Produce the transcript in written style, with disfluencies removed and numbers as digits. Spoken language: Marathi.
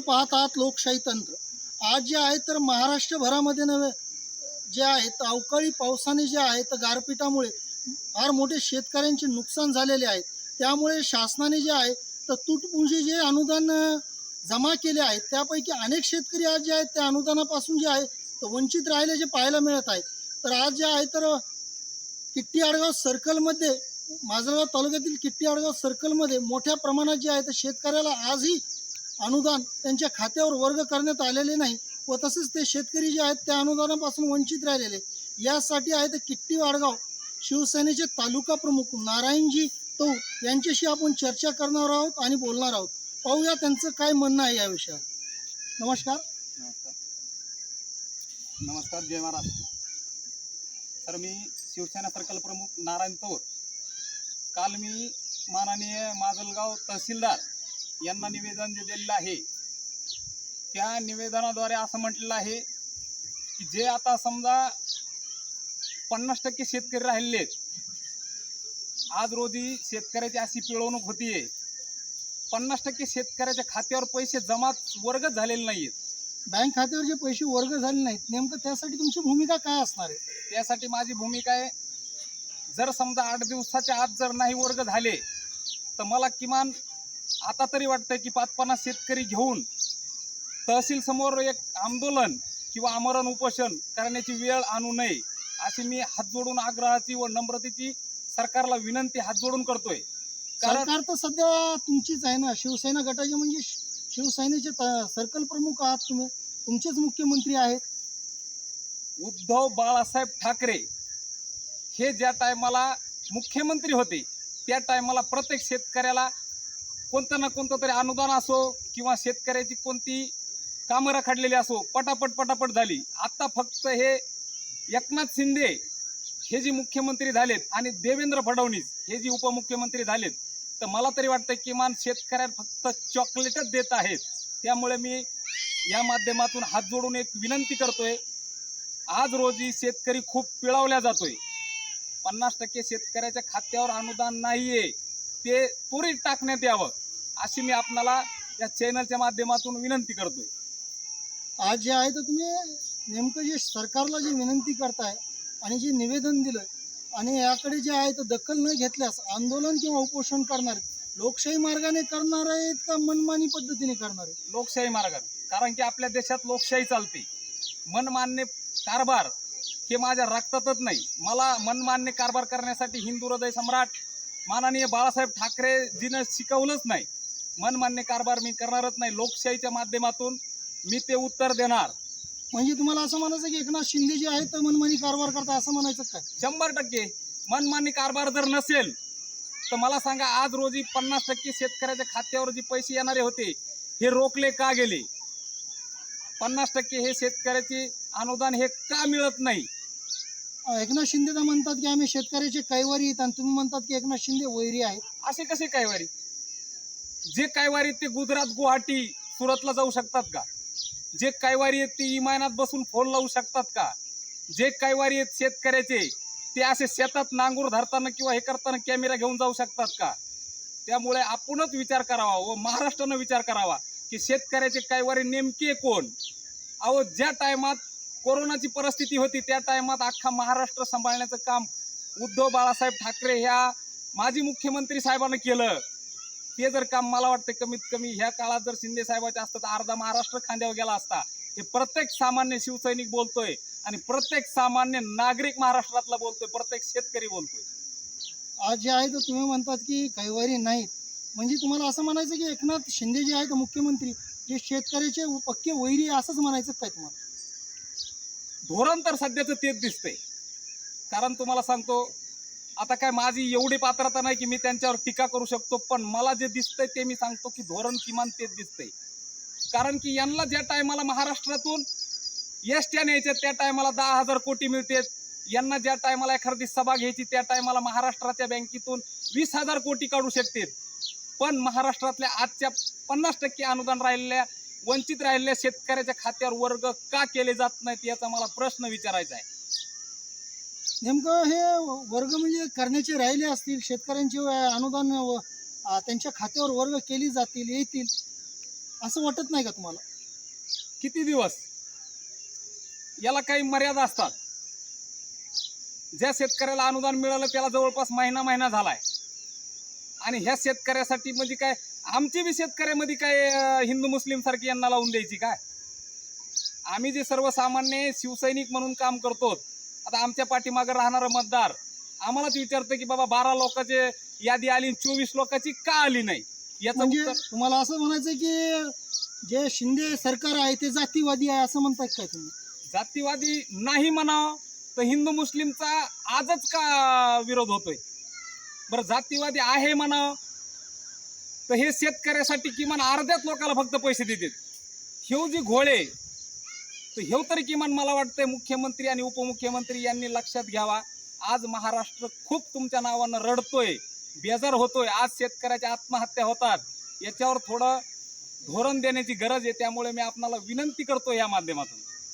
पाहत आहात लोकशाही तंत्र. आज जे आहे तर महाराष्ट्रभरामध्ये नव्हे जे आहे तर अवकाळी पावसाने जे आहे तर गारपिटामुळे फार मोठे शेतकऱ्यांचे नुकसान झालेले आहे. त्यामुळे शासनाने जे आहे तर तुटपुंजी जे अनुदान जमा केले आहेत त्यापैकी अनेक शेतकरी आज जे आहेत त्या अनुदानापासून जे आहे तर वंचित राहिल्याचे पाहायला मिळत आहे. तर आज जे आहे तर किट्टी आडगाव सर्कलमध्ये माजलगाव तालुक्यातील किट्टी आडगाव सर्कलमध्ये मोठ्या प्रमाणात जे आहे तर शेतकऱ्याला आजही अनुदान त्यांच्या खात्यावर वर्ग करण्यात आलेले नाही व तसेच ते शेतकरी जे आहेत त्या अनुदानापासून वंचित राहिलेले. यासाठी आहे तर किट्टी आडगाव शिवसेनेचे तालुका प्रमुख नारायणजी तो यांच्याशी आपण चर्चा करणार आहोत आणि बोलणार आहोत. पाहूया त्यांचं काय म्हणणं आहे या विषयावर. नमस्कार. नमस्कार. नमस्कार. जय महाराष्ट्र. सर, मी शिवसेना सर्कल प्रमुख नारायण तोर. काल मी माननीय माजलगाव तहसीलदार यांना निवेदन जे दिलेलं आहे त्या निवेदनाद्वारे असं म्हटलेलं आहे की जे आता समजा 50% शेतकरी राहिलेले आहेत, आज रोजी शेतकऱ्याची अशी पिळवणूक होतीये, 50% शेतकऱ्याच्या खात्यावर पैसे जमा वर्ग झालेले नाहीत. बँक खात्यावर जे पैसे वर्ग झाले नाहीत, नेमकं त्यासाठी तुमची भूमिका काय असणार आहे? त्यासाठी माझी भूमिका आहे, जर समजा 8 दिवसाच्या आत जर नाही वर्ग झाले तर मला किमान आता तरी वाटतं की 5-50 शेतकरी घेऊन तहसील समोर एक आंदोलन किंवा आमरण उपोषण करण्याची वेळ आणू नये अशी मी हात जोडून आग्रहाची व नम्रतेची सरकारला विनंती हात जोडून करतोय. सरकार तर सध्या तुमचीच आहे ना, शिवसेना गटाचे म्हणजे शिवसेनेचे सर्कल प्रमुख आहात तुम्ही, तुमचेच मुख्यमंत्री आहेत. उद्धव बाळासाहेब ठाकरे हे ज्या टायमाला मुख्यमंत्री होते त्या टायमाला प्रत्येक शेतकऱ्याला कोणतं ना कोणतं तरी अनुदान असो किंवा शेतकऱ्याची कोणती कामं रखडलेली असो पटापट झाली. आता फक्त हे एकनाथ शिंदे हे जे मुख्यमंत्री झालेत आणि देवेंद्र फडणवीस हे जे उपमुख्यमंत्री झालेत तर मला तरी वाटतं किमान शेतकऱ्यांना फक्त चॉकलेटच देत आहेत. त्यामुळे मी या माध्यमातून हात जोडून एक विनंती करतोय, आज रोजी शेतकरी खूप पिळवला जातोय. 50% शेतकऱ्याच्या खात्यावर अनुदान नाहीये, ते त्वरित टाकण्यात यावं अशी मी आपणाला या चॅनलच्या माध्यमातून विनंती करतोय. आज जे आहे तर तुम्ही नेमकं जे सरकारला जी विनंती करताय आणि जे निवेदन दिलं आणि याकडे जे आहे तर दखल न घेतल्यास आंदोलन किंवा उपोषण करणार लोकशाही मार्गाने करणार आहेत का मनमानी पद्धतीने करणार आहेत? लोकशाही मार्गाने, कारण की आपल्या देशात लोकशाही चालते. मनमान्य कारभार हे माझ्या रक्तातच नाही. मला मनमान्य कारभार करण्यासाठी हिंदू हृदय सम्राट माननीय बाळासाहेब ठाकरेजीनं शिकवलंच नाही. मनमान्य कारभार मी करणारच नाही. लोकशाहीच्या माध्यमातून मी ते उत्तर देणार. म्हणजे तुम्हाला असं म्हणायचं की एकनाथ शिंदे जे आहेत तर मनमानी कारभार करता असं म्हणायचं काय? 100% मनमानी कारभार जर नसेल तर मला सांगा, आज रोजी 50% शेतकऱ्याच्या खात्यावर जे पैसे येणारे होते हे रोखले का गेले? 50% हे शेतकऱ्याचे अनुदान हे का मिळत नाही? एकनाथ शिंदे तर म्हणतात की आम्ही शेतकऱ्याचे कैवारी आहेत आणि तुम्ही म्हणतात की एकनाथ शिंदे वैरी आहेत. असे कसे कैवारी? जे कैवारी ते गुजरात, गुवाहाटी, सुरतला जाऊ शकतात का? जे कैवारी आहेत ते इमानात बसून फोन लावू शकतात का? जे कैवारी आहेत शेतकऱ्याचे ते असे शेतात नांगूर धरताना किंवा हे करताना कॅमेरा घेऊन जाऊ शकतात का? त्यामुळे आपणच विचार करावा व महाराष्ट्रानं विचार करावा की शेतकऱ्याचे कैवारी नेमके कोण? अहो, ज्या टायमात कोरोनाची परिस्थिती होती त्या टायमात अख्खा महाराष्ट्र सांभाळण्याचं काम उद्धव बाळासाहेब ठाकरे ह्या माजी मुख्यमंत्री साहेबांना केलं. ते जर काम मला वाटतं कमीत कमी ह्या काळात जर शिंदे साहेबांचे असतं तर अर्धा महाराष्ट्र खांद्यावर गेला असता. हे प्रत्येक सामान्य शिवसैनिक बोलतोय आणि प्रत्येक सामान्य नागरिक महाराष्ट्रातला बोलतोय, प्रत्येक शेतकरी बोलतोय. आज जे आहे तर तुम्ही म्हणतात की कैवारी नाहीत, म्हणजे तुम्हाला असं म्हणायचं की एकनाथ शिंदे जे आहेत मुख्यमंत्री जे शेतकऱ्याचे पक्के वैरी असंच म्हणायचं काय तुम्हाला? धोरण तर सध्याचं तेच दिसतंय. कारण तुम्हाला सांगतो, आता काय माझी एवढी पात्रता नाही की मी त्यांच्यावर टीका करू शकतो, पण मला जे दिसतंय ते मी सांगतो की धोरण किमान तेच दिसतंय. कारण की यांना ज्या टायमाला महाराष्ट्रातून एसट्या न्यायच्या त्या टायमाला 10,000 कोटी मिळतात. यांना ज्या टायमाला एखादी सभा घ्यायची त्या टायमाला महाराष्ट्राच्या बँकेतून 20,000 कोटी काढू शकतात. पण महाराष्ट्रातल्या आजच्या 50% अनुदान राहिलेल्या वंचित राहिलेल्या शेतकऱ्याच्या खात्यावर वर्ग का केले जात नाहीत याचा मला प्रश्न विचारायचा आहे. नेमकं हे वर्ग म्हणजे करण्याचे राहिले असतील, शेतकऱ्यांचे अनुदान त्यांच्या खात्यावर वर्ग केली जातील, येतील. असं वाटत नाही का तुम्हाला? किती दिवस? याला काही मर्यादा असतात. ज्या शेतकऱ्याला अनुदान मिळालं त्याला जवळपास महिना झालाय, आणि ह्या शेतकऱ्यासाठी म्हणजे काय, आमची बी शेतकऱ्यामध्ये काय हिंदू मुस्लिम सारखी यांना लावून द्यायची काय? आम्ही जे सर्वसामान्य शिवसैनिक म्हणून काम करतो, आता आमच्या पाठीमागे राहणारं मतदार आम्हालाच विचारतं की बाबा 12 लोकांची यादी आली, 24 लोकांची का आली नाही? याचं म्हणजे उत्तर तुम्हाला असं म्हणायचं की जे शिंदे सरकार आहे ते जातीवादी आहे असं म्हणताय काय तुम्ही? जातीवादी नाही म्हणावं तर हिंदू मुस्लिमचा आजच का विरोध होतोय? बरं, जातीवादी आहे म्हणावं तर हे शेतकऱ्यासाठी किमान अर्ध्याच लोकांना फक्त पैसे देतात. ह्यो जी घोळे, तर ह्यो तरी किमान मला वाटतंय मुख्यमंत्री आणि उपमुख्यमंत्री यांनी लक्षात घ्यावा. आज महाराष्ट्र खूप तुमच्या नावानं रडतोय, बेजार होतोय. आज शेतकऱ्याच्या आत्महत्या होतात. याच्यावर थोडं धोरण देण्याची गरज आहे. त्यामुळे मी आपणाला विनंती करतो या माध्यमातून